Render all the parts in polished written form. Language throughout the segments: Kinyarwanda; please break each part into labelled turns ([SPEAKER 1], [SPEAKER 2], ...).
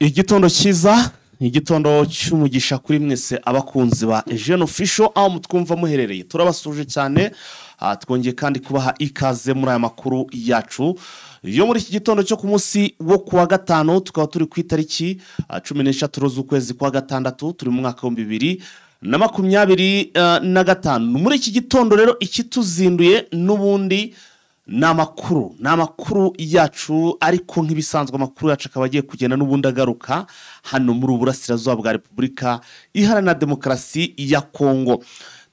[SPEAKER 1] Igitondo cyiza, igitondo cy'umugisha kuri mwese abakunzi ba Eugene Official aho mutwumva muherereye. Turabasuje cyane, twongeye kandi kubaha ikaze muri aya makuru yacu. Yo muri iki gitondo cyo ku munsi wo kuwa gatanu tukaba turi ku itariki 13 z'ukwezi kwa gatandatu, turi mu mwaka wa 2025. Muri iki gitondo rero ikituzinduye n'ubundi n'amakuru yacu, ariko nk'ibisanzwe amakuru yacu akaba agiye kugenda n'ubundi agaruka hano muri Uburasirazuba bwa Repubulika Iharanira Demokarasi ya Kongo.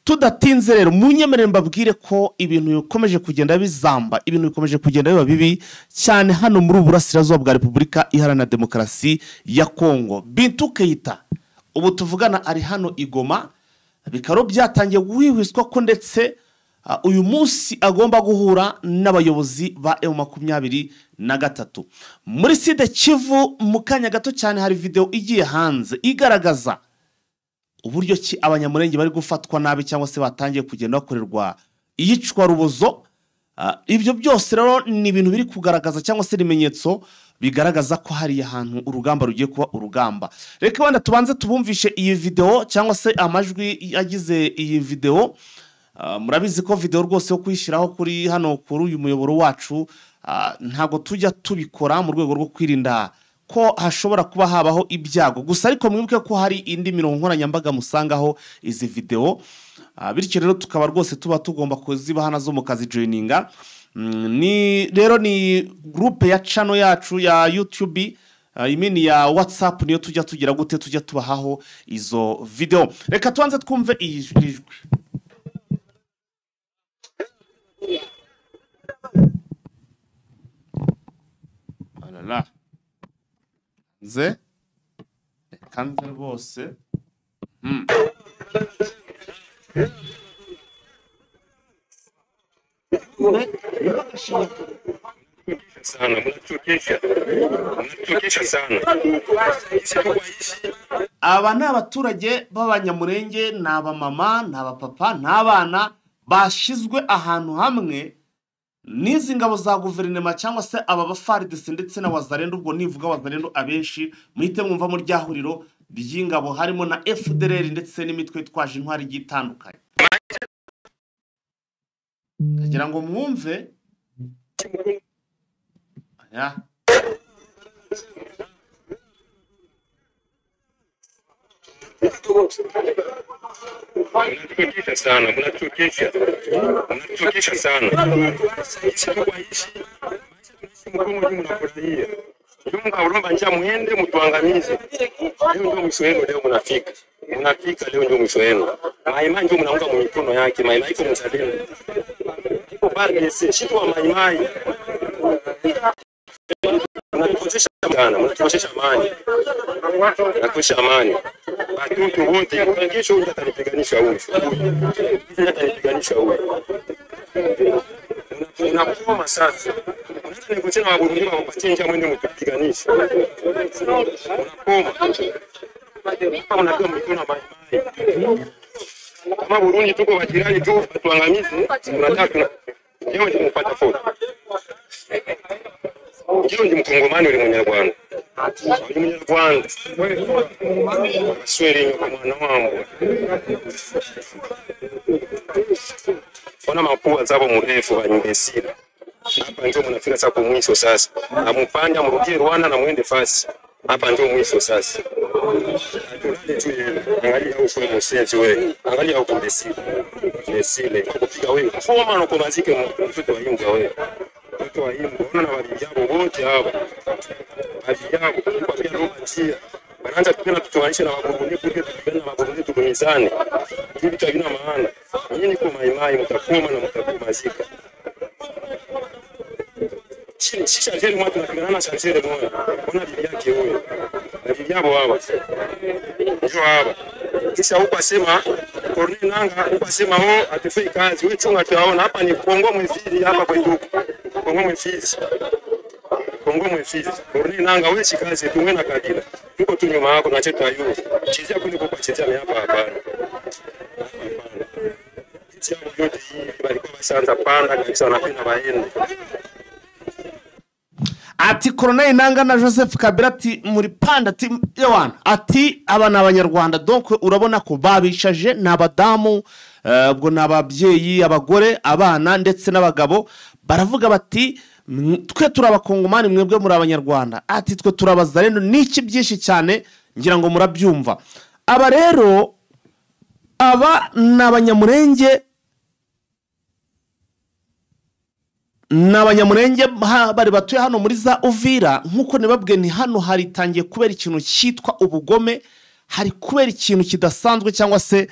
[SPEAKER 1] Tudatinze rero munyemerere mbabwire ko ibintu bikomeje kugenda bizamba, ibintu bikomeje kugenda biba bibi cyane hano muri Uburasirazuba bwa Repubulika Iharanira Demokarasi ya Kongo. Bintu Keita ubu tuvugana ari hano i Goma, bikaro byatangiye guhwihwiswa ko ndetse uyu munsi agomba guhura n'abayobozi ba M23 muri Sud Kivu. Mu kanya gato cyane hari video igiye hanze igaragaza uburyo ki abanyamurenge bari gufatwa nabi cyangwa se batangiye kugenda bakorerwa iyicwa rubozo. Ibyo byose rero ni ibintu biri kugaragaza cyangwa se ibimenyetso bigaragaza ko hari ahantu urugamba rugiye kuba urugamba. Reka wenda tubanze tubumvishe iyi video cyangwa se amajwi yagize iyi video. Murabizi ko video rwose yo kwishyiraho kuri hano kuri uyu muyoboro wacu ntago tujya tubikora mu rwego rwo kwirinda ko hashobora kuba habaho ibyago gusa, ariko mwibuke ko hari indi mirongo nkoranyambaga musangaho izi video. Bityo rero tukaba rwose tuba tugomba kuzibaha nazo mukazi joininga. Ni rero ni groupe ya channel yacu ya YouTube, imini ya WhatsApp niyo tujya tugira gute tujya tubahaho izo video. Reka tuanze twumve iyi jwi. Alala ze kanze rwose
[SPEAKER 2] sana mnachokesha sana.
[SPEAKER 1] Aba ni abaturage b'abanyamurenge, ni abamama, ni abapapa, ni abana bashizwe ahantu hamwe n'izi ngabo za guverinoma cyangwa se aba baFARDC ndetse na Wazalendo. Ubwo nivuga Wazalendo abenshi muhite mwumva mu ryahuriro ry'ingabo harimo na FDLR ndetse n'imitwe twaje intwari gitandukanye. Kugira ngo mwumve aya
[SPEAKER 2] mnachokesha sana, mnachokesha sana. Mkomo mnafurahia Mungu uromba njia muende mtuangamize. Leo ndio mwisho wenu, leo mnafika leo ndio mwisho wenu. Maimai ndio mnaunga mikono yake, maimai iko mzalendo, iko bado shitu wa maimai. Mnatosha amani. Watoto wote kesho utanipiganisha huyu. Unakoma sasa. Unaweza nikuchana na Burundi wampatie njia mwende mtupiganisha. Unakoma mikono maimai. Kama Burundi tuko wajirani tu tuangamize, tunataka leo ndio mpata foto. Leo ndio mkongomani ule Munyarwanda. Munyarwanda. Sweri kwa mwana wangu. Ona mapua zabo mrefu wa imbesira. Hapa ndio mnafika sasa kwa mwisho sasa. Amupanda mrudie Rwanda na muende fasi. Hapa ndio mwisho sasa. Angalia huko msenzi wewe. Angalia huko imbesira. Imbesira. Kupiga wewe. Foma na kumazike mtoto wa Imbwa wewe. Mtoto wa Imbwa. Ona na walijabu wote hapa. Walijabu kwa pia Roma njia. Wanaanza kupenda tutoanisha na Waburundi, kuja tupigane na Waburundi tukumizane. Hivi havina maana. Nyinyi kwa maimai mtakoma na mtakumazika. Shisha jeri mwa tunapigana na shanjere moja. Ona bibi yake huyo. Na bibi yao hapa. Ndio hapa. Kisha huko asema Corneille Nanga huko asema atufai kazi. Wewe chunga tuaona hapa ni Kongo Mwifizi hapa kwa ndugu. Kongo Mwifizi. Corneille Nanga wewe shikazi tumwe na Kabila. Tuko tu nyuma yako na chetu ayu. Chizia kuni kwa chizia hapa hapana. Chizia yote hii balikuwa bashaanza panda kabisa wanapenda baende.
[SPEAKER 1] ati Colonel Nanga na Joseph Kabila ati muri panda ati yewana ati aba n'abanyarwanda donc urabona ko babishaje n'abadamu ubwo n'ababyeyi abagore abana ndetse n'abagabo baravuga bati twe turabakongomani mwebwe muri abanyarwanda ati twe turabaza rero niki byinshi cyane ngira ngo murabyumva aba rero aba n'abanyamurenge n'abanyamurenge bari batuye hano muri za Uvira nkuko nibabwiye ni hano hari tangiye kubera ikintu cyitwa ubugome hari kubera ikintu kidasanzwe cyangwa se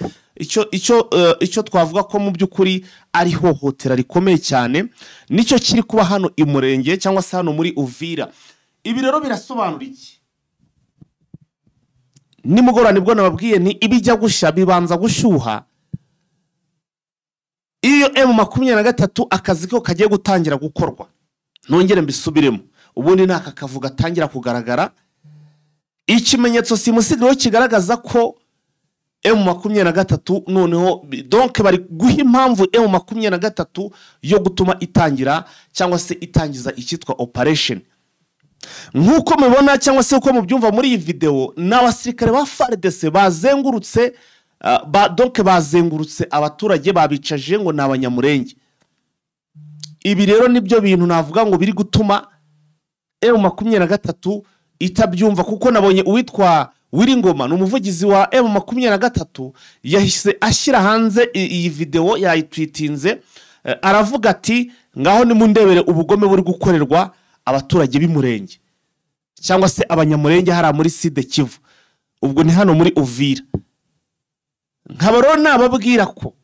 [SPEAKER 1] icyo twavuga ko mu by'ukuri ari hohotera rikomeye cyane nicyo kiri kuba hano i Murenge cyangwa se hano muri Uvira. Ibi rero birasobanura iki? Nimugora nibwo nababwiye ni ibijya gushya bibanza gushyuha iyo M23 akazi ko kagiye gutangira gukorwa. Nongere mbisubiremo ubundi naka kavuga tangira kugaragara ikimenyetso simusigaho kigaragaza ko M23 noneho donc bari guha impamvu M23 yo gutuma itangira cyangwa se itangiza icyitwa operation. Nkuko mubona cyangwa se uko mubyumva muri iyi video n'abasirikare ba FARDC bazengurutse donc bazengurutse abaturage babicaje ngo n'abanyamurenge. Ibi rero nibyo bintu navuga ngo biri gutuma M23 itabyumva kuko nabonye uwitwa Wiringoma n'umuvugizi wa M23 yahise ashyira hanze iyi video yayitwitinze aravuga ati ngaho ni mundebere ubugome buri gukorerwa abaturage b'Imurenge cyangwa se abanyamurenge hara muri Sud Kivu ubwo ni hano muri Uvira. Nkabaro nababwira ko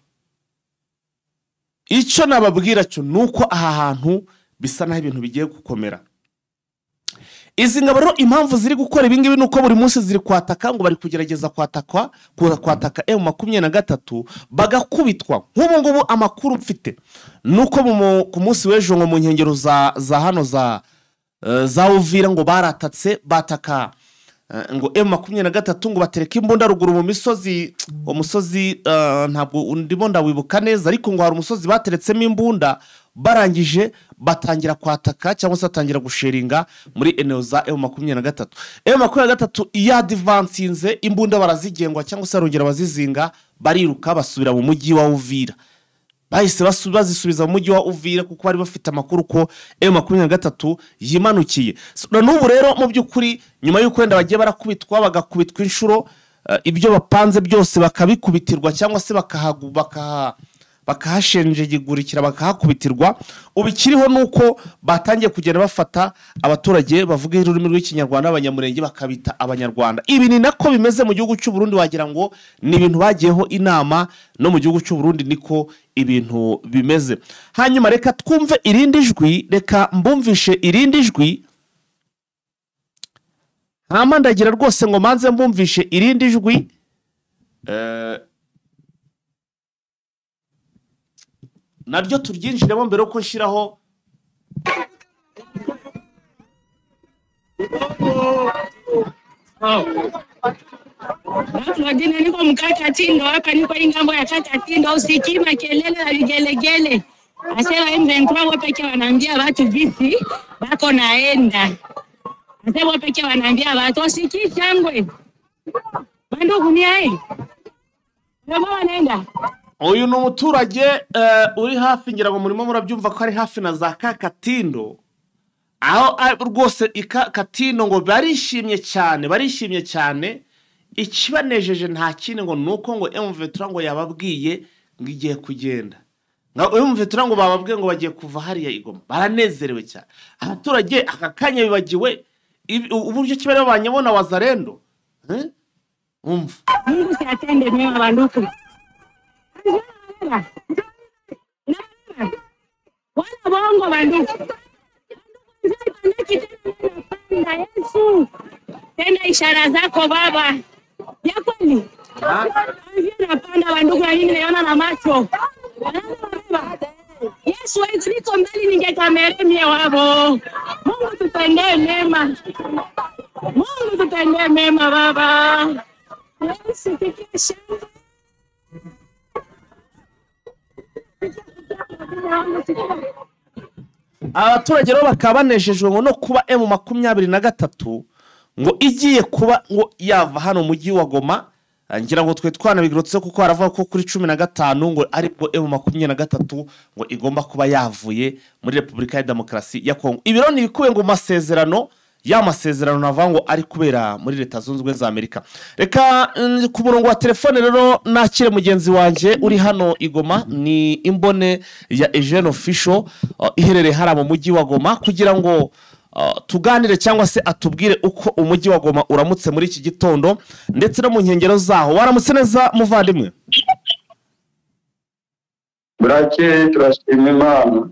[SPEAKER 1] icyo nababwira cyo nuko aha hantu bisa naho ibintu bigiye gukomera. Izi ngabaro impamvu ziri gukora ibingibi nuko buri munsi ziri kwataka ngo bari kugerageza kwataka M23 bagakubitwa. Nk'ubu ngubu amakuru mfite nuko ku munsi w'ejo ngo mu nkengero za hano za Uvira ngo baratatse bataka ngo M23 ngo batereka imbunda ruguru mu misozi umusozi ntabwo ndimo ndawibuka neza ariko ngo hari umusozi bateretsemo imbunda barangije batangira kwataka cyangwa se batangira gusheringa muri eneo za M23. M23 ya advancinze imbunda barazigengwa cyangwa se arongera bazizinga bariruka basubira mu mujyi wa Uvira. Bahise bazisubiza mu mujyi wa Uvira kuko bari bafite amakuru ko M23 yimanukiye. N'ubu rero mu by'ukuri nyuma y'uko wenda bagiye barakubitwa bagakubitwa inshuro ibyo bapanze byose bakabikubitirwa cyangwa se bakahashenjegurikira bakahakubitirwa ubikiriho nuko batangiye kugenda bafata abaturage bavuga ururimi rw'ikinyarwanda abanyamurenge bakabita abanyarwanda. Ibi ni nako bimeze mu gihugu cy'u Burundi wagira ngo ni ibintu bagiyeho inama no mu gihugu cy'u Burundi niko ibintu bimeze. Hanyuma reka twumve irindi jwi reka mbumvishe irindi jwi ndagira rwose ngo manze mbumvishe irindi jwi naryo turyinjiremo mbere uko nshiraho
[SPEAKER 3] Majina niko mkata Tindo hapa niko ingambo ya kata Tindo usikii makelele na vigelegele. Asema M23 wao pekee wanaambia watu visi bako naenda. Asema wao pekee wanaambia watu usikii shangwe. Bandugu ni hai. Ndio wanaenda.
[SPEAKER 1] Uyu ni umuturage uri hafi ngira ngo murimo murabyumva ko ari hafi na za Katindo aho rwose Katindo ngo barishimye cyane ikibanejeje nta kindi ngo nuko ngo M23 ngo yababwiye ngo igiye kugenda ngo M23 ngo bababwiye ngo bagiye kuva hariya Igoma baranezerewe cyane abaturage akakanya bibagiwe uburyo kibare banyabona wazarendo umva
[SPEAKER 3] Mungu si atende mema banduku wala bongo banduku Yesu tenda ishara zako baba ya kweli napanda banduku na mimi naona na macho Yesu niko mbali ningekamere mie wabo Mungu tutendee mema baba Yesu tikisha
[SPEAKER 1] abaturage rero bakaba banejejwe ngo no kuba M23 ngo igiye kuba ngo yava hano mu mujyi wa Goma. Ngira ngo twe twanabigirutse kuko haravuga ko kuri 15 ngo ariko M23 ngo igomba kuba yavuye muri Repubulika ya Demokarasi ya Kongo. Ibiro ni bikuye ngo masezerano y'amasezerano navuga ngo ari kubera muri Leta Zunze Ubumwe za Amerika. Reka ku murongo wa telefone rero nakire mugenzi wanje uri hano Igoma ni imbone ya Eugene Official iherereye hara mu mujyi wa Goma kugira ngo tuganire cyangwa se atubwire uko umujyi wa Goma uramutse muri iki gitondo ndetse no mu nkengero zaho. Waramutse neza muvandimwe?
[SPEAKER 4] Burake turashima Imana.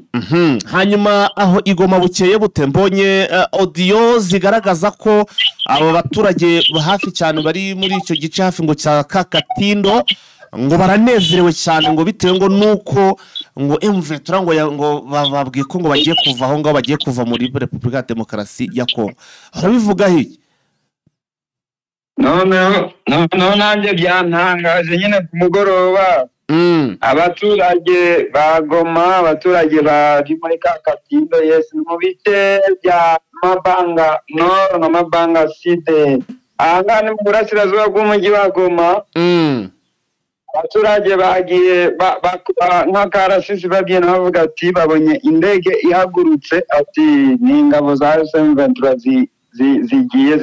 [SPEAKER 1] Hanyuma aho Igoma bukeye bute? Mbonye audio zigaragaza ko abo baturage hafi cyane bari muri icyo gice hafi ngo cya Kakatindo ngo baranezerewe cyane ngo bitewe ngo nuko ngo M23 ngo babwiye ko ngo bagiye kuva aho ngo bagiye kuva muri Repubulika ya Demokarasi ya Kongo. Arabivuga hiki?
[SPEAKER 4] None nanjye byantangaje nyine ku mugoroba. Abaturage bagoma, abaturage bari muri Kakatindo, yes, mu bice bya Mabanga Nord na Mabanga Sud. Aha ni mu burasirazuba bw'umujyi wa Goma. Abaturage bagiye nk'akarasisi bagiye navuga ati babonye indege ihagurutse ati ni ingabo za M23 zigiye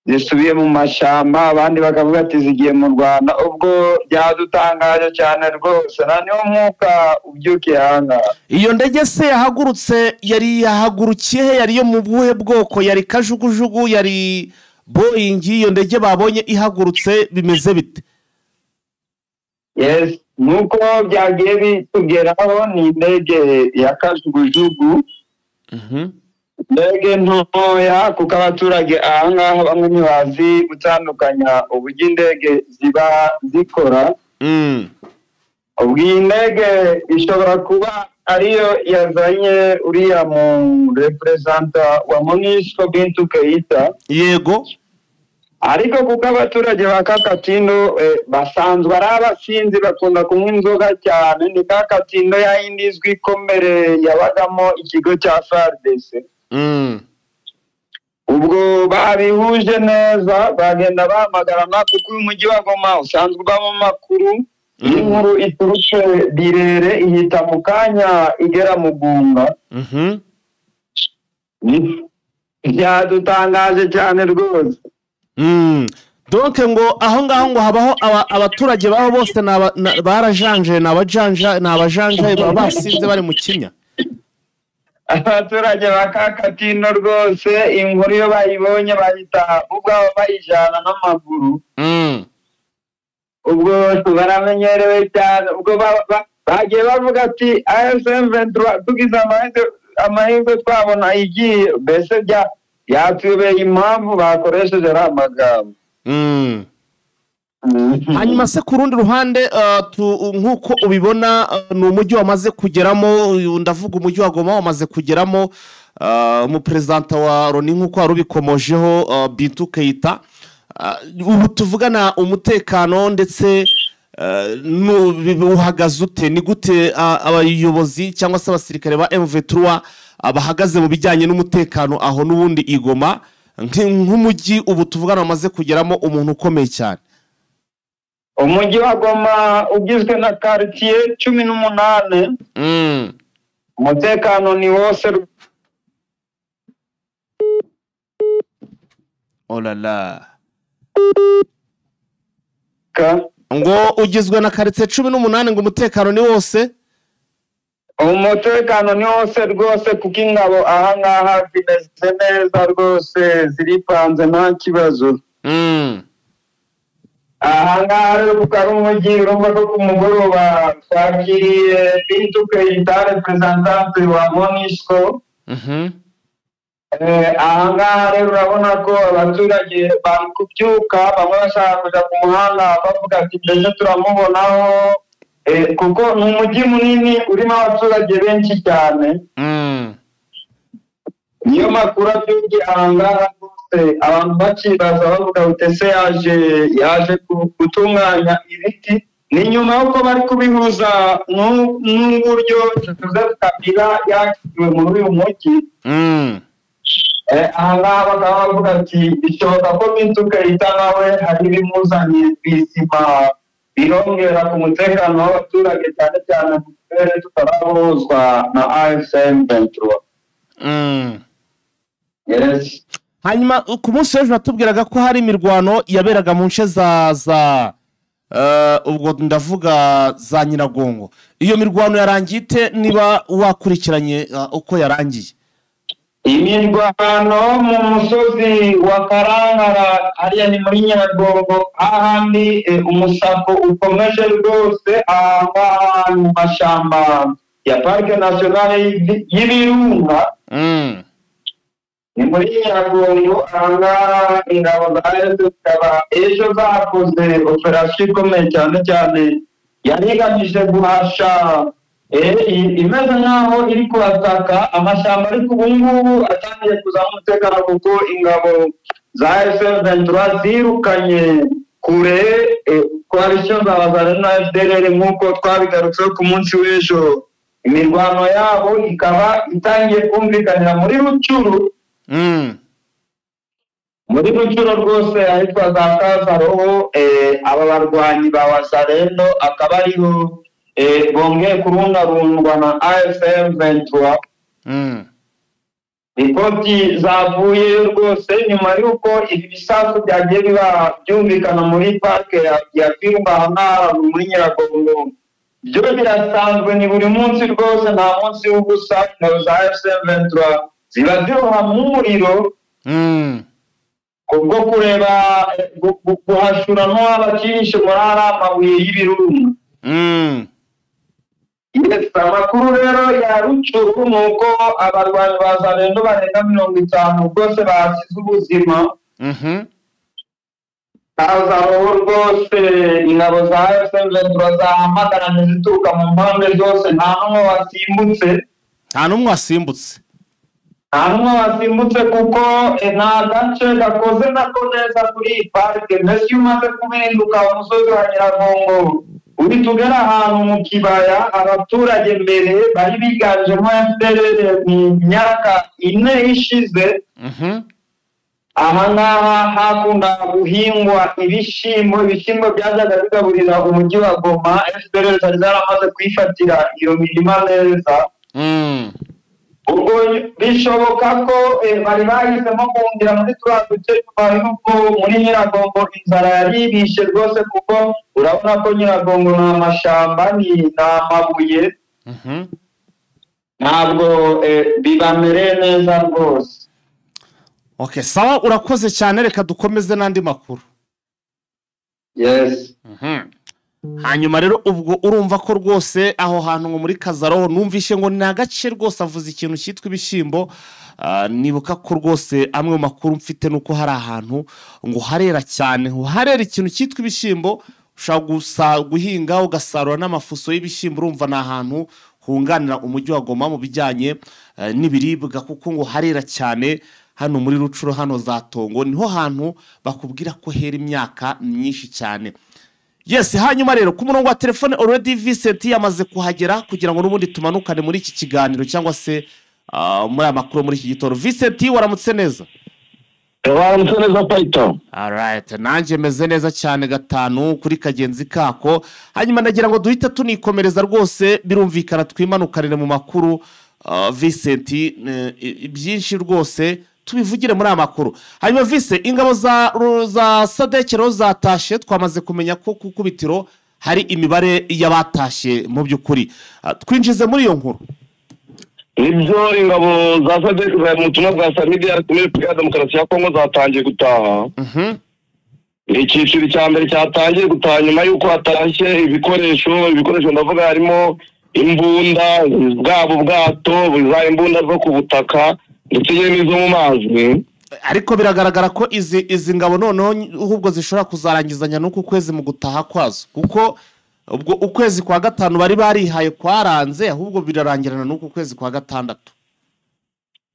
[SPEAKER 4] zisubiye mu mashamba, abandi bakavuga ati zigiye mu Rwanda. Ubwo byadutangaje cyane rwose, niyo mwuka ubyukiye hanga.
[SPEAKER 1] Iyo ndege se yahagurutse yari yahagurukiye he? Yari yo mu buhe bwoko? Yari kajugujugu, yari Boeing? Iyo ndege babonye ihagurutse bimeze bite?
[SPEAKER 4] Yes, nuko byagiye bitugeraho ni indege ya kajugujugu. Ndege ntoya kuko abaturage ahangaha bamwe ntibazi gutandukanya uburyo indege ziba zikora. Ubwo iyi ndege ishobora kuba ariyo yazanye uriya mu representa wa MONUSCO Bintu Keita.
[SPEAKER 1] Yego.
[SPEAKER 4] Ariko kuko abaturage ba Kakatindo basanzwe ari abasinzi bakunda kunywa inzoga cyane, ni Kakatindo yayindi izwi ikomere yabagamo ikigo cya FARDC. Ubwo babihuje neza bagenda bahamagarana kuko uyu mujyi wa Goma usanzwe ubamo amakuru. Inkuru iturutse Birere ihita mu kanya igera mu Gunga. Byadutangaje cyane rwose.
[SPEAKER 1] Donc ngo aho ngaho ngo habaho abaturage baho bose barajanje n'abajanje baba basinze bari mu kinya.
[SPEAKER 4] Abaturage ba Kakatindo rwose inkuru yo bayibonye bahita ubwabo bayijana n'amaguru. Ubwo baramenyerewe cyane. Ubwo bagiye bavuga ati M23 tugize amahirwe twabona igiye, mbese yatubeye impamvu bakoresheje ari amagambo.
[SPEAKER 1] Hanyuma se ku rundi ruhande nk'uko ubibona ni umujyi wamaze kugeramo, ndavuga umujyi wa Goma wamaze kugeramo umuperezida wa Loni nk'uko wari ubikomojeho Bintu Keita. Ubu tuvugana umutekano ndetse uhagaze ute? Ni gute abayobozi cyangwa se abasirikare ba M23 bahagaze mu bijyanye n'umutekano aho n'ubundi Igoma nk'umujyi ubu tuvugana wamaze kugeramo umuntu ukomeye cyane?
[SPEAKER 4] Umujyi wa Goma ugizwe na quartier 18. Umutekano ni wose.
[SPEAKER 1] Oh la la. Ngo ugizwe na quartier 18 ngo umutekano ni wose?
[SPEAKER 4] Umutekano ni wose rwose kuko ingabo ahangaha zimeze neza rwose, ziripanze nta kibazo. Ahangaha rero kuko ari umujyi urumva ko ku mugoroba twakiriye Bintu Keita, representante wa MONUSCO. Ahangaha rero urabona ko abaturage bari kubyuka, bamwe bashaka kujya ku muhanda bavuga ati mbese turamubonaho, kuko ni umujyi munini urimo abaturage benshi cyane. Niyo makuru abyuki ahangaha rwose abantu bakibaza bavuga ute se yaje gutunganya ibiti ni nyuma y'uko bari kubihuza n'uburyo Joseph Kabila yakiriwe muri uyu mujyi. Aha ngaha bakaba bavuga ati bishoboka ko Bintu Keita nawe hari ibimuzanye bizima birongera ku mutekano w'abaturage cyane cyane mu turere tutarahuzwa na AFC M23. Yes.
[SPEAKER 1] Hanyuma ku munsi w'ejo natubwiraga ko hari imirwano yaberaga mu nce za ubwo ndavuga za Nyiragongo. Iyo mirwano yarangiye ite niba wakurikiranye uko yarangiye?
[SPEAKER 4] Imirwano mu musozi wa Karangara hariya ni muri Nyiragongo, ahandi umusako ukomeje rwose ahantu mu mashamba ya Parike Nationale y'Ibirunga. Ni muri Nyiragongo, ahangaha ingabo za AFC zikaba ejo zakoze operasiyo ikomeye cyane cyane yari igamije guhasha imeze nk'aho iri kuhataka amashyamba, ariko ubu ngubu atangiye kuzamo umutekano kuko ingabo za AFC M23 zirukanye kure koalisiyo za Wazalendo na FDLR nk'uko twabigarutseho ku munsi w'ejo. Imirwano yabo ikaba itangiye kumvikanira muri Rucuru. Muri Rucuru rwose ahitwa za Kazaroho, aba barwanyi ba Wazalendo akaba ariho bongeye kurundarundwa na AFC M23. Ripoti zavuye rwose nyuma y'uko ibi bisasu byagiye biba byumvikana muri parike ya Virunga muri Nyiragongo. Byo birasanzwe, ni buri munsi rwose, nta munsi w'ubusa ingabo za AFC M23 ziba ziroha mu muriro kubwo kureba guhashura no abakinisha muri amabuye y'ibirunga. Yes, amakuru rero ya Rucuru nuko abarwanyi ba Wazalendo barenga 50 rwose basize ubuzima. Kazaroho rwose ingabo za AFC M23 zahamagaranye zituruka mu mpande zose, nta n'umwe wasimbutse.
[SPEAKER 1] Nta n'umwe
[SPEAKER 4] wasimbutse kuko nta gace gakoze nako neza kuri iyi parike. Mbese iyo umaze kubihinduka umusozi wa Nyiragongo uri tugera ahantu mu kibaya, abaturage mbere bari biganjemo FDLR mu myaka 4 ishize. Aha ngaha hakunda guhingwa ibishyimbo byajyaga bigaburira umujyi wa Goma. FDLR zari zaramaze kwifatira iyo mirima neza. Ubwo bishoboka ko bari bahisemo kongera muri turiya duce twari n'ubwo muri Nyiragongo inzara yaribishe rwose, kuko urabona ko Nyiragongo ni amashyamba, ni amabuye, ntabwo bibamereye neza rwose.
[SPEAKER 1] Okay, sawa, urakoze cyane, reka dukomeze n'andi makuru.
[SPEAKER 4] Yes.
[SPEAKER 1] Hanyuma rero ubwo urumva ko rwose aho hantu ngo muri Kazaroho numvishe ngo ni agace rwose avuze ikintu cyitwa ibishyimbo. Nibuka ko rwose amwe mu makuru mfite nuko hari ahantu ngo harera cyane, harera ikintu cyitwa ibishyimbo, ushaka guhinga ugasarura n'amafuso y'ibishyimbo. Urumva na ahantu hunganira umujyi wa Goma mu bijyanye n'ibiribwa, kuko ngo harera cyane hano muri Rucuru, hano za Tongo niho hantu bakubwira ko hera imyaka myinshi cyane. Yes, hanyuma rero ku murongo wa telefone already Vincent yamaze kuhagera kugira ngo n'ubundi tumanukane muri iki kiganiro cyangwa se muri amakuru muri iki gitoro. Vincent, waramutse neza?
[SPEAKER 5] Waramutse neza Python.
[SPEAKER 1] Alright, nanjye meze neza cyane gatanu kuri kagenzi kako. Hanyuma ndagira ngo duhita tunikomereza rwose, birumvikana twimanukanire mu makuru. Vincent, byinshi rwose tubivugire muri amakuru. Hanyuma Vise, ingabo za Sadekero zatashe, twamaze kumenya ko kukubitiro hari imibare y'abatashe mu by'ukuri. Twinjize muri iyo nkuru.
[SPEAKER 5] Nibyo, ingabo za Sadekero mu butumwa bwa Samidia muri Repubulika ya Demokarasi ya Kongo zatangiye gutaha. Icyiciro cya mbere cyatangiye gutaha nyuma y'uko hatashye ibikoresho ndavuga harimo imbunda, bwato, za imbunda zo ku butaka ndetse n'izo mu mazi.
[SPEAKER 1] Ariko biragaragara ko izi ngabo noneho ahubwo zishobora kuzarangizanya n'uko kwezi mu gutaha kwazo, kuko ubwo ukwezi kwa gatanu bari barihaye kwaranze, ahubwo birarangirana n'uko kwezi kwa gatandatu.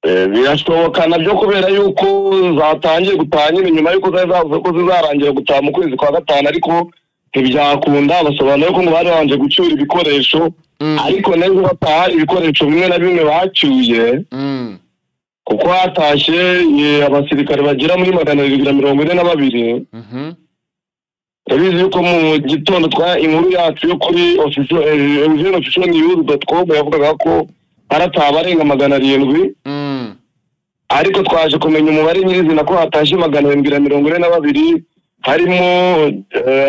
[SPEAKER 5] Birashoboka nabyo kubera yuko zatangiye gutaha nyuma y'uko zavuze ko zizarangira gutaha mu kwezi kwa gatanu, ariko ntibyakunda, basobanura ko ngo bari babanje gucyura ibikoresho ariko neza batahari ibikoresho bimwe na bimwe bacyuye kuko hatashye abasirikare bagera muri 242. Ndabizi yuko mu gitondo inkuru yacu yo kuri official.com yavugaga ko haratabarenga 700, ariko twaje kumenya umubare nyirizina ko hatashye 742, harimo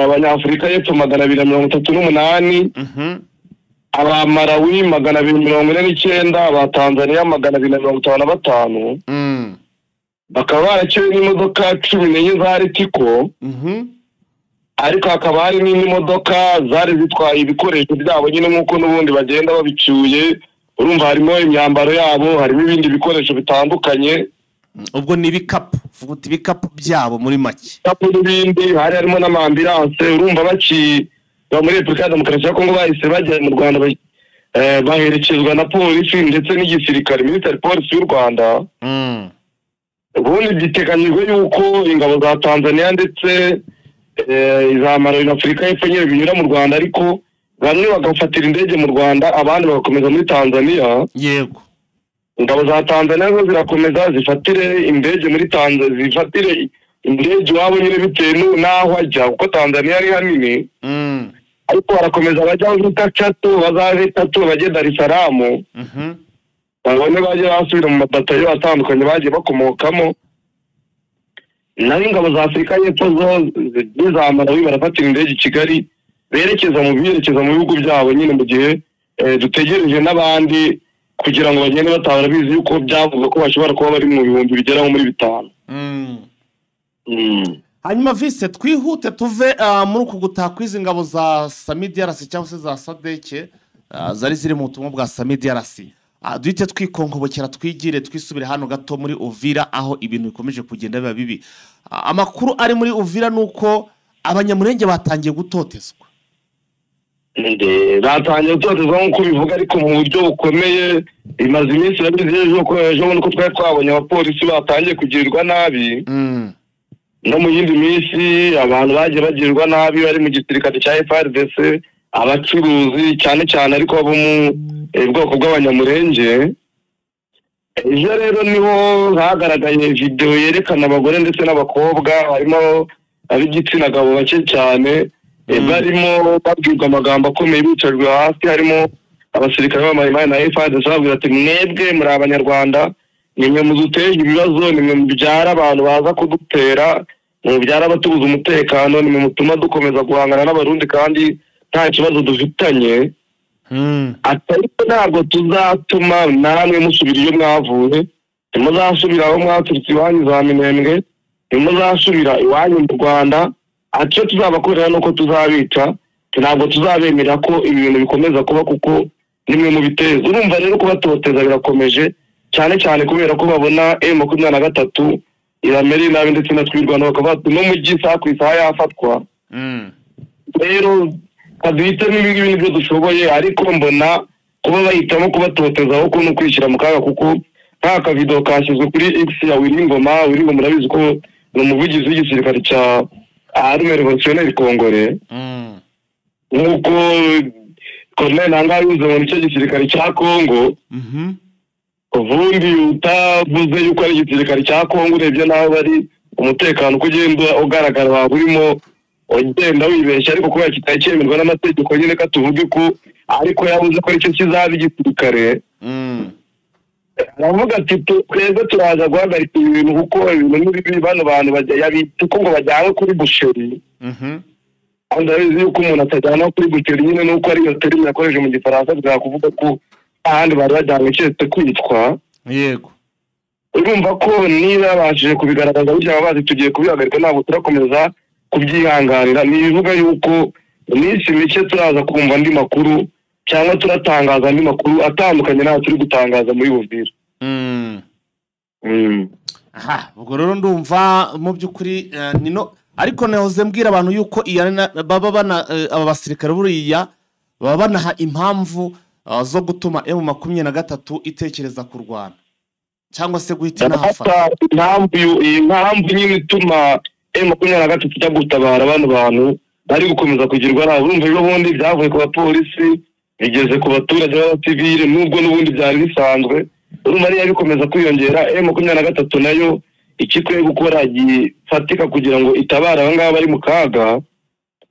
[SPEAKER 5] abanyafurika y'epfo 238, abamarawi 249, abatanzania 255, bakaba baraciwe n'imodoka 14 za Ritiko, ariko hakaba hari n'indi modoka zari zitwaye ibikoresho byabo nyine nk'uko n'ubundi bagenda babicyuye. Urumva harimo imyambaro yabo, harimo ibindi bikoresho bitandukanye.
[SPEAKER 1] Ubwo ni ibikapu, vuga uti ibikapu byabo muri make.
[SPEAKER 5] Ibikapu n'ibindi, harimo n'amambulance. Urumva muri Repubulika ya Demokarasi ya Kongo bahise bajya mu Rwanda baherekezwa na polisi ndetse n'igisirikare, military police y'u Rwanda. Ubundi giteganyijwe yuko ingabo za Tanzania ndetse iza Malawi na Afurika y'Epfo nyine binyura mu Rwanda, ariko bamwe bagafatira indege mu Rwanda, abandi bagakomeza muri Tanzania.
[SPEAKER 1] Yego.
[SPEAKER 5] Ingabo za Tanzania zo zirakomeza zifatire indege muri Tanzania, zifatire indege wabo nyine bitewe n'aho ajya, kuko Tanzania ari hanini. Ariko barakomeza bajya vuta Chato, bazaje Chato bajye Dar es Salaam. Babone baje basubira mu mabatayo atandukanye bagiye bakomokamo. Naho ingabo za Afurika y'Epfo zo zizamara barafatira indege Kigali berekeza mu bihugu byabo nyine, mu gihe dutegereje n'abandi kugira ngo bagende batabara bizi yuko byavuga ko bashobora kuba bari mu bihumbi bigera muri 5.
[SPEAKER 1] Hanyuma Vise twihute tuve muri uku gutaha kwizi ngabo za SAMIDRC cyangwa se za SADC zari ziri mu butumwa bwa SAMIDRC. Duhite twikonkobokera twigire twisubire hano gato muri Uvira aho ibintu bikomeje kugenda biba bibi. Amakuru ari muri Uvira nuko abanyamurenge batangiye gutotezwa.
[SPEAKER 5] Batangiye gutotezwa nk'uko bivuga, ariko mu buryo bukomeye. Imaze iminsi ejo nuko twari twabonye abapolisi batangiye kugirirwa nabi. No mu yindi minsi abantu bagiye bagirirwa nabi bari mu gisirikare cya FARDC, abacuruzi cyane cyane ariko abo mu bwoko bw'abanyamurenge. Ejo rero niho hagaragaye video yerekana abagore ndetse n'abakobwa, harimo ab'igitsina gabo bake cyane, barimo babwirwa amagambo akomeye bicajwe hasi. Harimo abasirikare b'amayimayi na FARDC bavuga ati mwebwe muri abanyarwanda, nimwe muduteye ibibazo, nimwe mubyara abantu baza kudutera, mubyara abatubuza umutekano, nimwe mutuma dukomeza guhangana n'abarundi kandi nta kibazo dufitanye. Ariko ntabwo tuzatuma namwe musubira iyo mwavuye, ntimuzasubira aho mwaturutse iwanyu za Minembwe, ntimuzasubira iwanyu mu Rwanda. Icyo tuzabakorera nuko tuzabica, ntabwo tuzabemerera ko ibintu bikomeza kuba kuko nimwe mu biteza. Urumva rero kubatoteza birakomeje cyane cyane kubera ko babona M23 irameri nabi ndetse na twirwana bakaba no mu gisa ku isaha yafatwa. Rero kaduhitamo ibintu byo dushoboye, ariko mbona kuba bahitamo kubatoteza aho no kwishyira mu kaga, kuko nta kavido kashyizwe kuri X ya Wiringoma. Wiringoma murabizi ko ni umuvugizi w'igisirikare cya Armée Révolutionnaire Congolais. Nk'uko Colonel Nangaye uze mu gisirikare cya Congo. Ubundi utavuze yuko ari igisirikare cya Congo, urebye naho bari umutekano kugenda ugaragara burimo ugenda wibeshya, ariko kuba kitacyemerwa n'amategeko nyine katuvuge ko ariko yabuze ko icyo kizaba igisirikare. Aravuga ati twebwe turaza guhagarika ibintu kuko ibintu n'ibi bano bantu yabita ko ngo bajyawe kuri busheri. Ndabizi yuko umuntu atajyana kuri busheri nyine nuko ari iyo terime yakoresheje mu Gifaransa, byakuvuga ko ahandi bari bajyanye cyetse kwitwa.
[SPEAKER 1] Yego.
[SPEAKER 5] Urumva ko niba yabashije kubigaragaza burya bazi tugiye kubihagarika, ntabwo turakomeza kubyihanganira. Nibivuga yuko iminsi mike turaza kumva andi makuru cyangwa turatangaza andi makuru atandukanye n'aho turi gutangaza muri Uvira.
[SPEAKER 1] Ubwo rero ndumva mu by'ukuri nino, ariko nahoze mbwira abantu yuko baba bana aba basirikare buriya baba banaha impamvu zo gutuma M23 itekereza kurwana cyangwa se guhita nahafata.
[SPEAKER 5] Impamvu nyine ituma M23 ijya gutabara abantu bari gukomeza kugirwa nabi. Urumva ejo bundi byavuye ku bapolisi bigeze ku baturage b'abasivile nubwo n'ubundi byari bisanzwe. Urumva niyo bikomeza kwiyongera M23 nayo ikikwiye gukora gifatika kugira ngo itabara abangaba bari mu kaga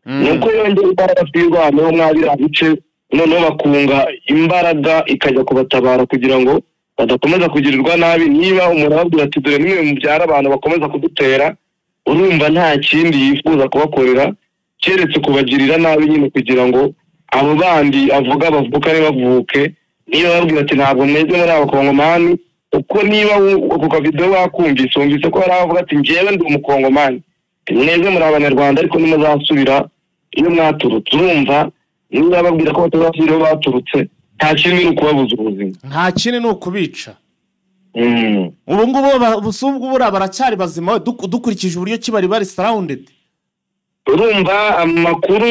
[SPEAKER 5] nuko yongera imbaraga twirwanaho mwabira bice noneho bakunga imbaraga ikajya kubatabara kugira ngo badakomeza kugirirwa nabi. Niba umuntu ababwira ati dore nimwe mu byara abantu bakomeza kudutera, urumva nta kindi yifuza kubakorera keretse kubagirira nabi nyine kugira ngo abo bandi avuga bavukane bavuke. Niba babwira ati ntabwo mweze muri abakongomani, uko niba ku kavideo wakumvise wumvise ko hari abavuga ati njyewe ndi umukongomani, mweze muri abanyarwanda ariko nimuzasubira iyo mwaturutse. Urumva niba babwira ko batazasubira iyo baturutse, nta kindi ni ukubabuza ubuzima,
[SPEAKER 1] nta kindi ni ukubica. Ubu ngubu busubwo baracyari bazima dukurikije uburyo kibari bari surrounded.
[SPEAKER 5] Urumva amakuru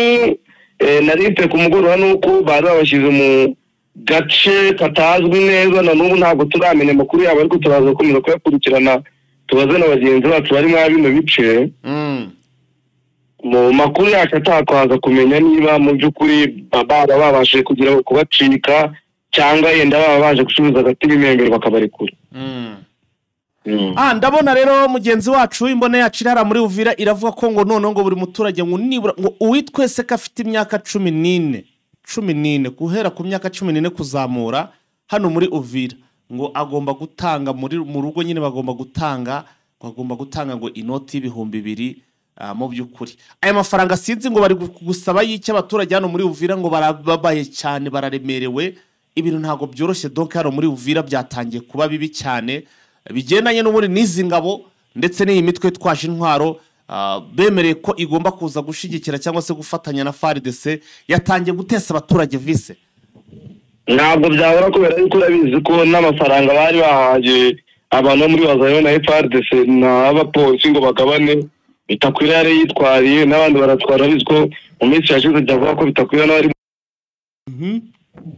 [SPEAKER 5] narite ku mugoroba nuko bari babashyize mu gace katazwi neza, na n'ubu ntabwo turamenya amakuru yabo, ariko turaza gukomeza kuyakurikirana tubaze na bagenzi bacu bari mwa bino bice. Mu makuru yacu atakwaza kumenya niba mu by'ukuri babashije kugira kubacika cyangwa yenda baba baje gusubiza agati b'imembere bakabarekura.
[SPEAKER 1] Ndabona rero mugenzi wacu imbone yacu irara muri Uvira iravuga ko ngo none ngo buri muturage ngo nibura ngo uwitwese ko afite imyaka 14 guhera ku myaka 14 kuzamura hano muri Uvira ngo agomba gutanga mu rugo nyine bagomba gutanga ngo inoti y'ibihumbi 2 mu by'ukuri. Aya mafaranga sinzi ngo bari gusaba y'icyo abaturage hano muri Uvira ngo barababaye cyane, bararemerewe, ibintu ntago byoroshye. Donc hano muri Uvira byatangiye kuba bibi cyane bigendanye n'ubundi n'izi ngabo ndetse n'iyi mitwe twaje intwaro bemereye ko igomba kuza gushigikira cyangwa se gufatanya na FARDC yatangiye gutesa abaturage vise.
[SPEAKER 5] Ntabwo byabura kubera yuko urabizi ko n'amafaranga bari bahaje abantu muri bazayo na FARDC n'abapolisi ngo bagabane bitakwira yari yitwariye n'abandi baratwara bizko mu minsi yashize byavuga ko bitakwira n'abari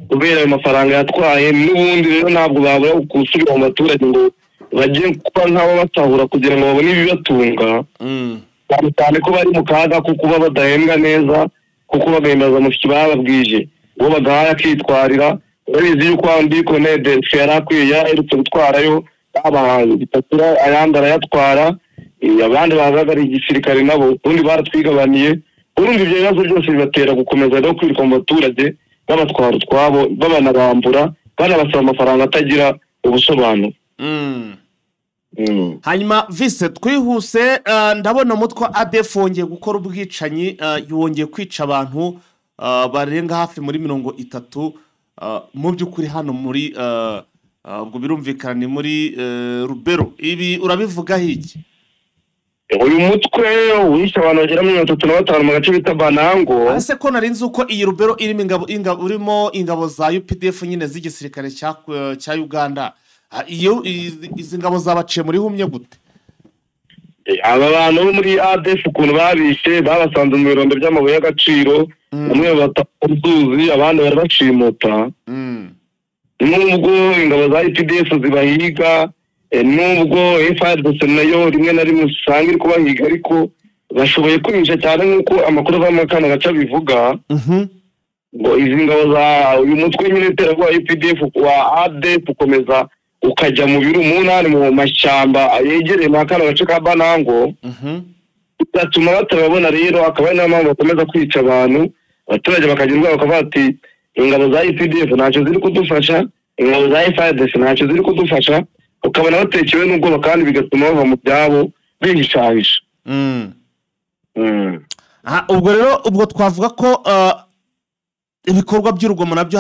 [SPEAKER 5] kubera ayo mafaranga yatwaye. N'ubundi rero ntabwo babura gusubira mu baturage ngo bagiye kuba nk'abo batahura kugira ngo babone ibibatunga, cyane ko bari mu kaga kuko baba badahembwa neza, kuko bagahimbaza mushiki bababwije uwo bagahaye akitwarira. Urabizi yuko andi konede yari akwiye yaherutse gutwarayo abahanzi bitatura ayandi arayatwara, abandi bahagarariye igisirikare nabo ubundi baratwigabaniye. Urumva ibyo bibazo byose bibatera gukomeza no kwiruka mu baturage babatwara utwabo, babanabambura, banabasaba amafaranga atagira ubusobanuro.
[SPEAKER 1] Hanyuma vise twihuse, ndabona umutwe ADF wongeye gukora ubwicanyi, yongeye kwica abantu barenga hafi muri 30 mu by'ukuri hano muri ubwo birumvikana ni muri Rubero. Ibi urabivuga hiki?
[SPEAKER 5] Uyu mutwe wishe abantu bagera muri 35 mu gace bita Banango.
[SPEAKER 1] Ase ko narinzi uko iyi Rubero irimo urimo ingabo za UPDF nyine z'igisirikare cya Uganda. Iyo izi ngabo zabaciye muri humye gute?
[SPEAKER 5] Aba bantu bo muri ADF ukuntu babishe babasanze mu birondo by'amabuye y'agaciro, umwe batazuzi abandi bari bashimuta. Nubwo ingabo za UPDF zibahiga, nubwo FARDC nayo rimwe na rimwe usanga iri kubahiga, ariko bashoboye kwinisha cyane nk'uko amakuru y'amakana gaca bivuga. Ngo izi ngabo za uyu mutwe nyine terwa UPDF wa ADF ukomeza ukajya mu biru umunani mu mashyamba yegereye makana gace ka Banango. Bigatuma batababona rero akaba ari n'amahanga bakomeza kwica abantu, abaturage bakagirwa bakavuga ati ingabo za UPDF ntacyo ziri kudufasha, ingabo za FARDC ntacyo ziri kudufasha, ukabona batekewe n'ubwoba kandi bigatuma bava mu byabo bihishahisha.
[SPEAKER 1] Ubwo rero ubwo twavuga ko ibikorwa by'urugomo nabyo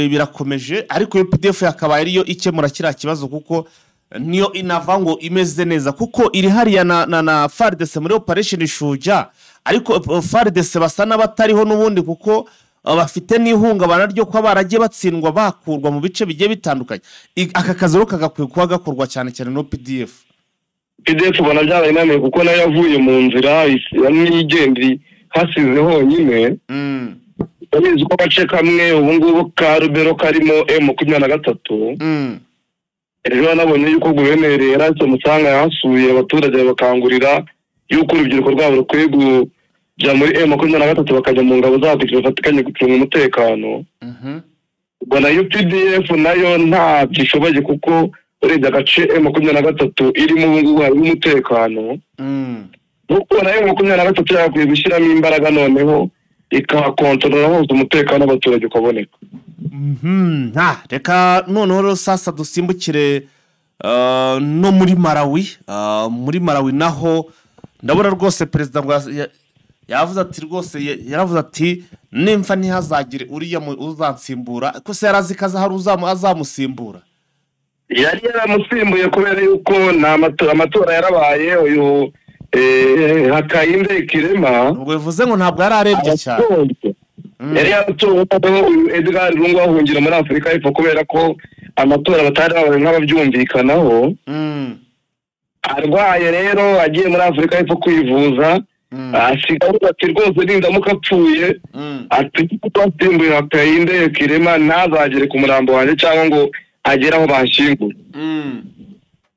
[SPEAKER 1] birakomeje, ariko UPDF yakaba ariyo ikemura kiriya kibazo kuko niyo inava ngo imeze neza, kuko iri hariya na FARDC muri operation Shuja, ariko FARDC basa n'abatariho n'ubundi kuko bafite n'ihungabana ryo kwa baragiye batsindwa bakurwa mu bice bigiye bitandukanye. Aka kazi rero kagakwiye kuba gakorwa cyane cyane no PDF.
[SPEAKER 5] PDF ubona byabaye inaniye kuko nayo yavuye mu nzira y'imigenderi hasize honyine. Babizi ko gace kamwe ubu ngubu ka Rubero karimo M23. Rero nabonye yuko guverineri yarase musanga yasuye abaturage bakangurira yuko urubyiruko rwabo rukwiye ja muri M23 bakajya mu ngabo zacu bafatikanye gucunga umutekano. Ubwo na UPDF nayo nta byishoboye kuko urebye agace M23 irimo ubungubu hari umutekano. Nuko nayo M23 yakwiye gushyiramo imbaraga noneho ikakontorora hose umutekano w'abaturage ukaboneka.
[SPEAKER 1] Reka noneho sasa dusimbukire no muri Malawi naho ndabona rwose perezida yavuze ati rwose yaravuze ati nimfa ntihazagire uriya uzansimbura ko se yarazikaza hari azamusimbura.
[SPEAKER 5] Yari yaramusimbuye kubera yuko amatora yarabaye uyu Hakainde Kirema.
[SPEAKER 1] Ubwo bivuze ngo ntabwo yararebye cyane.
[SPEAKER 5] Yari yatowe Edgar Lungu ahungira muri Afrika y'Epfo kubera ko amatora batari babaye nk'ababyumvikanaho. Arwaye rero agiye muri Afrika y'Epfo kwivuza. Asigaye ati rwose nindamuka apfuye ati kubasimbuye Hakainde Kirema ntazagere ku murambo wanjye cyangwa ngo agera aho bashyingura.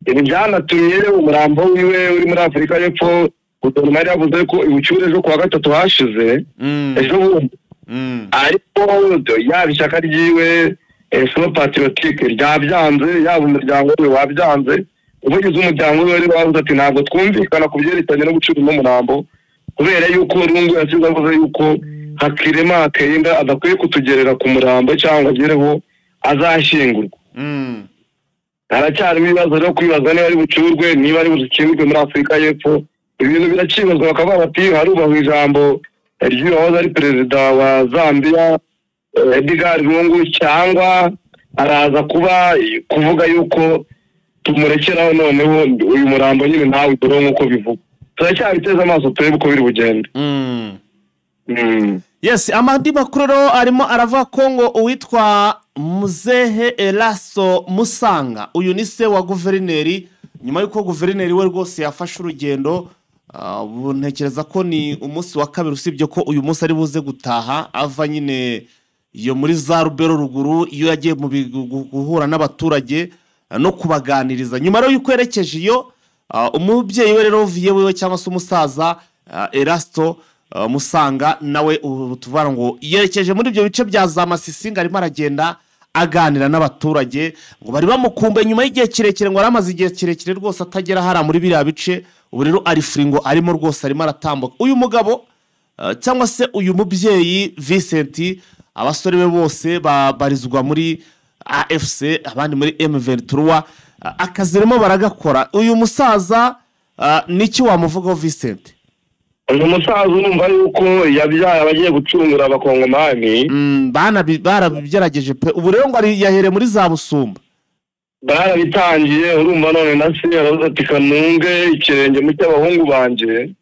[SPEAKER 5] Ibi byanatumye umurambo wiwe uri muri Afrika y'Epfo guverinoma yari yavuze ko ibucyure ejo kuwa gatatu hashize ejo bundi. Ariko yaba ishyaka ryiwe Front Patriotique ryabyanze, yaba umuryango we wabyanze. Umugize umuryango we rero wavuze ati ntabwo twumvikana ku byerekanye no gucura umurambo kubera yuko Lungu yasize avuze yuko Hakainde adakwiye kutugerera ku murambo cyangwa agereho azashyingurwa. Haracyarimo ibibazo rero kwibaza niba ari bucurwe niba ari bucurwe muri Afrika y'Epfo. Ibintu biracibazwa bakavuga bati harubahwa ijambo ry'uwahoze ari perezida wa Zambia Edgar Lungu cyangwa araza kuvuga yuko tumurekeraho noneho uyu murambo nyine ntawe dore nk'uko bivuga. Turacyabiteza amaso turebe uko biri bugende.
[SPEAKER 1] Yes, amandi makuru rero arimo aravuga ko ngo uwitwa Muzehe Erasto Musanga uyu ni se wa guverineri nyuma yuko guverineri we rwose yafashe urugendo buntekereza ko ni umunsi wa kabiri usibye ko uyu munsi ari buze gutaha ava nyine iyo muri za Rubero ruguru iyo yagiye mu guhura n'abaturage no kubaganiriza. Nyuma rero yuko yerekeje iyo umubyeyi we rero viyewe cyangwa se umusaza Erasto Musanga nawe tuvara ngo yerekeje muri ibyo bice bya za Masisi arimo aragenda aganira n'abaturage ngo bari bamukumbe nyuma y'igihe kirekire ngo aramaze igihe kirekire rwose atagera hara muri biriya bice. Ubu rero ari fringo arimo rwose arimo aratambuka. Uyu mugabo cyangwa se uyu mubyeyi Vincent abasore be bose barizwa muri AFC abandi muri M23 akazirimo baragakora. Uyu musaza niki wamuvugaho Vincent?
[SPEAKER 5] Uyu musaza urumva yuko yabyaye abagiye gucungura abakongomani.
[SPEAKER 1] Barabigerageje pe. Ubu rero ngo ari yahere muri za Busumba.
[SPEAKER 5] Barabitangiye urumva none nasi yaravuze ati kanunge ikirenge mu cy'abahungu banje.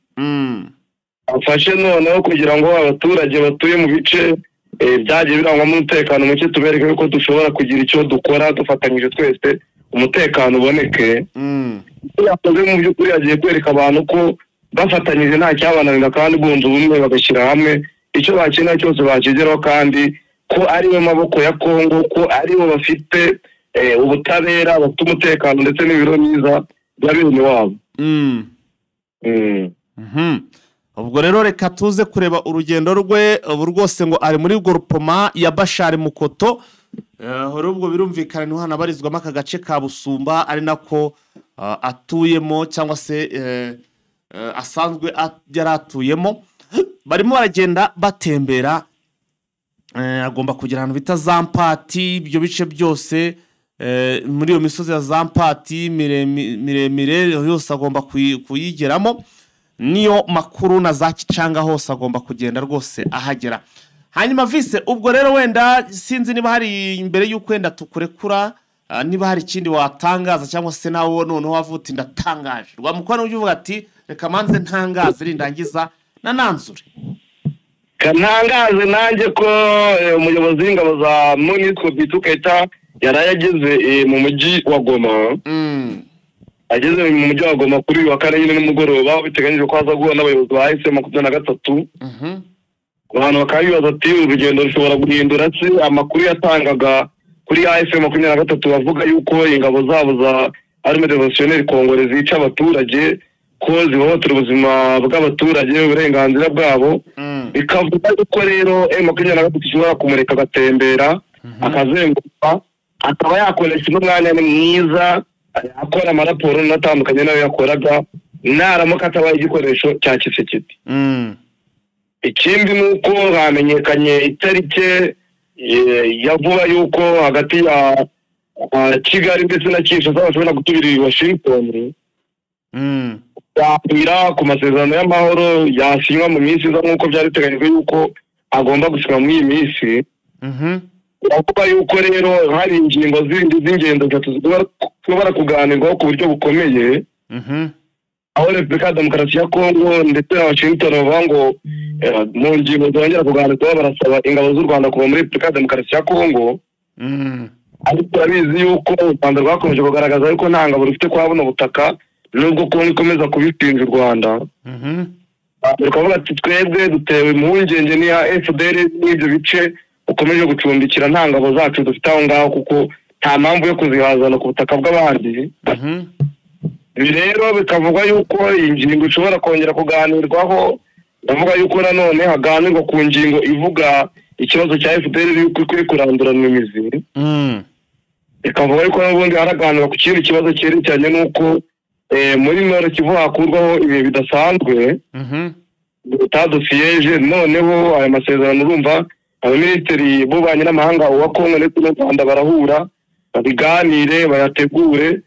[SPEAKER 5] Afashe noneho kugira ngo abaturage batuye mu bice byagiye birangwamo umutekano muke tubereke ko dushobora kugira icyo dukora dufatanyije twese umutekano uboneke. Yakoze mu by'ukuri yagiye kwereka abantu ko bafatanyije nta cyabananira kandi bunze ubumwe bagashyira hamwe icyo bakeneye cyose bakigeraho kandi ko ari we maboko ya Kongo ko ari bo bafite ubutabera bafite umutekano ndetse n'ibiro myiza bya bene wabo.
[SPEAKER 1] Ubwo rero reka tuze kureba urugendo rwe ubu rwose ngo ari muri groupement ya Bashari Mukoto. Ubwo birumvikana ni hano barizwamo aka gace ka Busumba ari nako atuyemo cyangwa se asanzwe yaratuyemo. Barimo baragenda batembera agomba kugira ahantu bita Zampati ibyo bice byose muri iyo misozi ya Zampati miremire yose agomba kuyigeramo. Niyo makuru na za Kicanga hose agomba kugenda rwose ahagera. Hanyuma Vise ubwo rero wenda sinzi niba hari imbere y'ukwenda tukurekura niba hari ikindi watangaza cyangwa se nawe noneho wavuta ndatangaje rwamukwana uvuga ati reka manze ntangaze rindangiza nananzure.
[SPEAKER 5] Kanangaze nanjye ko umuyobozi w'ingabo za MONUSCO Bituketa yarayageze mu mujyi wa Goma. Ageze mu mujyi wa Goma kuri wa kane nyine n'umugoroba biteganyije ko aza guhura n'abayobozi ba M23. Abantu bakabibaza ati urugendo rushobora guhindura se amakuru yatangaga kuri M23 bavuga yuko ingabo zabo za Armée Révolutionnaire Congolaise zica abaturage ko zihohotera ubuzima bw'abaturage uburenganzira bwabo bikavuga ko rero M23 ishobora kumureka agatembera akazenguruka akaba yakoresha n'umwanya mwiza akora amaraporo n'atandukanye nayo yakoraga naramuka atabaye igikoresho cya Kisekedi. Ikindi nuko hamenyekanye itarike ya vuba yuko hagati ya Kigali ndetse na Kinshasa bashobora gutubira i Washington yabwira ku masezerano y'amahoro yasinywa mu minsi iza nk'uko byari biteganyijwe yuko agomba gusinywa muri iyi minsi. Bavuga yuko rero hari ingingo zindi z'ingendo zishobora kuganirwaho ku buryo bukomeye, aho Repubulika ya Demokarasi ya Kongo ndetse na Washington bavuga ngo mu ngingo zongera kuganirwaho barasaba ingabo z'u Rwanda kuva muri Repubulika ya Demokarasi ya Kongo. Ariko turabizi yuko u Rwanda rwakomeje kugaragaza yuko nta ngabo rufite kwa buno butaka nubwo Kongo ikomeza kubipinga u Rwanda. Rukavuga ati twebwe dutewe impungenge n'iya FDR n'ibyo bice ukomeje gucumbikira nta ngabo zacu dufite aho ngaho kuko nta mpamvu yo kuzihazana ku butaka bw'abandi. Ibi rero bikavuga yuko iyi ngingo ishobora kongera kuganirwaho, ndavuga yuko nanone haganirwa ku ngingo ivuga ikibazo cya FDR yuko ikwiye kuranduranwa imizi. Ikavuga yuko n'ubundi haraganirwa ku kindi kibazo cyerekeranye n'uko muri Nord Kivu hakurwaho ibihe bidasanzwe bitadosiyeje. Noneho aya masezerano urumva abaminisitiri b'ububanyi n'amahanga wa Kongo ndetse n'u Rwanda barahura babiganire bayategure,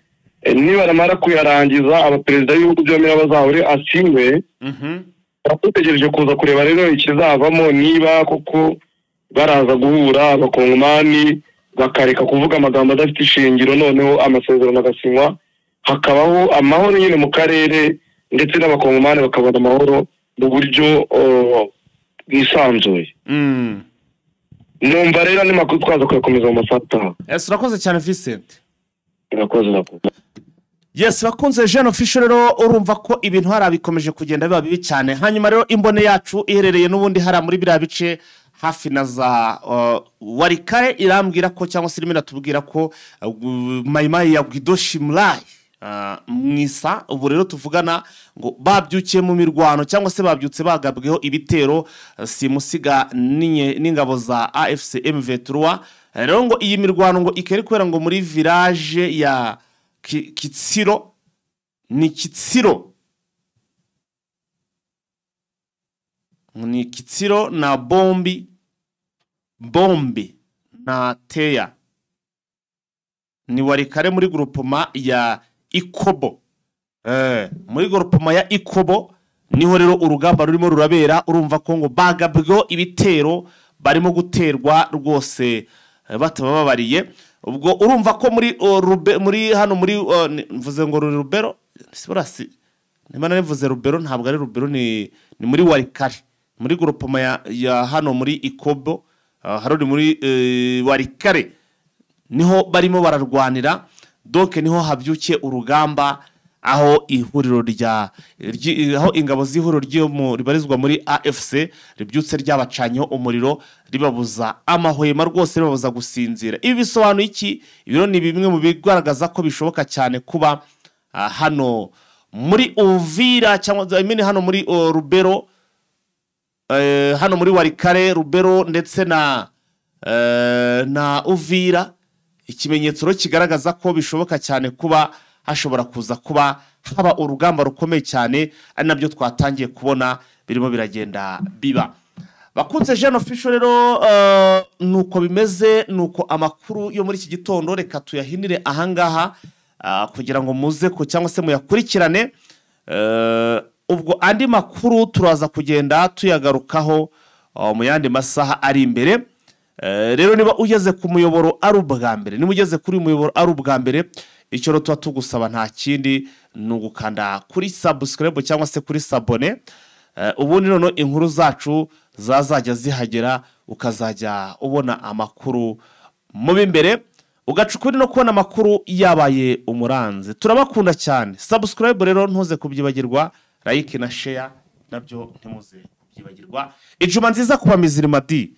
[SPEAKER 5] nibaramara kuyarangiza abaperezida b'ibihugu byombi n'abazahure asinywe. Bategereje kuza kureba rero ikizavamo, niba koko baraza guhura abakongomani bakareka kuvuga amagambo adafite ishingiro, noneho amasezerano agasinywa hakabaho amahoro nyine mu karere ndetse n'abakongomani bakabona amahoro mu buryo bwisanzuye. Numva rero ni makuru twaza kuyakomeza mu masata.
[SPEAKER 1] Urakoze cyane Vincent.
[SPEAKER 5] Urakoze.
[SPEAKER 1] Yes, bakunze Jean Official rero urumva ko ibintu harabikomeje kugenda biba bibi cyane. Hanyuma rero imbone yacu iherereye n'ubundi hara muri biriya bice hafi na za Warikare irambwira ko cyangwa se rimwe natubwira ko Mayimayi ya Gwidoshi Mulayi mwisa ubu rero tuvugana ngo babyukiye mu mirwano cyangwa se babyutse bagabweho ibitero simusiga n'ingabo za AFC M23. Rero ngo iyi mirwano ngo ikeri kwera ngo muri village ya Kitsiro ni Kitsiro na bombi na teya ni Warikare muri groupement ya Ikobo. Muri groupement ya Ikobo niho rero urugamba rurimo rurabera. Urumva ko ngo bagabweho ibitero barimo guterwa rwose batababariye. Ubwo urumva ko muri hano muri mvuze ngo Rubero siburasi nimana nivuze Rubero ntabwo ari Rubero ni muri Warikare muri groupement ya hano muri Ikobo haruri muri Warikare niho barimo bararwanira. Donc niho habyukiye urugamba aho ihuriro aho ingabo z'ihuriro ryo ribarizwa muri AFC ribyutse ryabacanyeho umuriro ribabuza amahwema rwose ribabuza gusinzira. Ibi bisobanuye iki? Ibiro ni bimwe mu bigaragaza ko bishoboka cyane kuba hano muri Uvira cyangwa hano muri Rubero, hano muri Warikare, Rubero ndetse na Uvira. Ikimenyetso kigaragaza ko bishoboka cyane kuba hashobora kuza kuba haba urugamba rukomeye cyane, ari nabyo twatangiye kubona birimo biragenda biba. Bakunze Jean Official rero nuko bimeze, nuko amakuru yo muri iki gitondo reka tuyahinire ahangaha kugira ngo muze ko cyangwa se muyakurikirane. Ubwo andi makuru turaza kugenda tuyagarukaho mu yandi masaha ari imbere. Rero niba ugeze ku muyoboro ari ubwa mbere, niba ugeze kuri muyoboro ari ubwa mbere, icyo tuba tugusaba nta kindi ni ugukanda kuri subscribe cyangwa se kuri sabone. Ubundi none inkuru zacu zazajya zihagera ukazajya ubona amakuru mu b'imbere, ugacukuri no kubona amakuru yabaye umuranze. Turabakunda cyane. Subscribe rero ntuze kubyibagirwa, like na share nabyo ntimuze kubyibagirwa. Ijuma nziza kuba Mizirima D.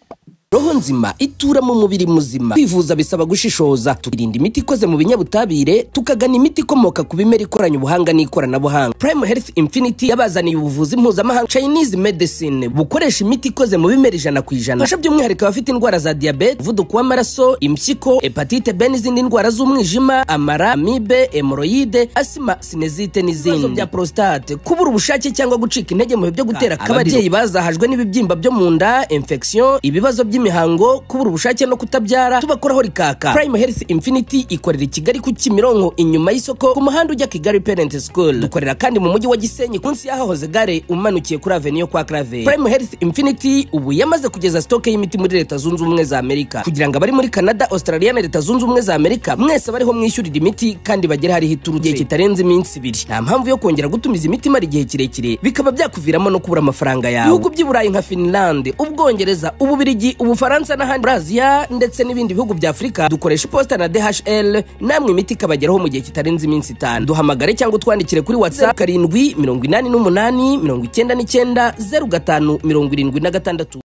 [SPEAKER 6] roho nzima itura mu mubiri muzima. Kwivuza bisaba gushishoza, tukirinda imiti ikoze mu binyabutabire, tukagana imiti ikomoka ku bimera ikoranye ubuhanga n'ikoranabuhanga. Prime Health Infinity yabazaniye ubuvuzi mpuzamahanga Chinese medicine bukoresha imiti ikoze mu bimera 100%. Fasha by'umwihariko abafite indwara za diabete, umuvuduko w'amaraso, impyiko, hepatite B n'izindi ndwara z'umwijima, amara, amibe, hemorrhoide, asima, sinezite n'izindi. Bya prostate, kubura ubushake cyangwa gucika intege mu byo gutera kababyeyi bazahajwe n'ibibyimba byo mu nda, infection, ibibazo by'imihango, kubura ubushake no kutabyara, tubakoraho rikaka. Prime Health Infinity ikorera i Kigali ku Kimironko inyuma y'isoko ku muhanda ujya Kigali Parent School. Dukorera kandi mu mujyi wa Gisenyi kunsi yahahoze gare umanukiye kuri Avenue yo kwa Clave. Prime Health Infinity ubu yamaze kugeza stock y'imiti muri Leta Zunze Ubumwe za Amerika, kugira ngo abari muri Canada, Australia na Leta Zunze Ubumwe za Amerika mwese bariho mwishyurira imiti kandi bagera hari hituruje kitarenze iminsi 2. Nta mpamvu yo kongera gutumiza imiti mari igihe kirekire bikaba byakuviramo no kubura amafaranga yawe. Ibihugu by'Iburayi nka Finland, Ubwongereza, Ububiligi, Ubufaransa n'ahandi Asia ndetse n'ibindi bihugu bya Afrika dukoresha posta na DHL, namwe imiti kabageraho mu gihe kitarenze iminsi 5. Duhamagare cyangwa twandikire kuri WhatsApp 788 99 09 05 76.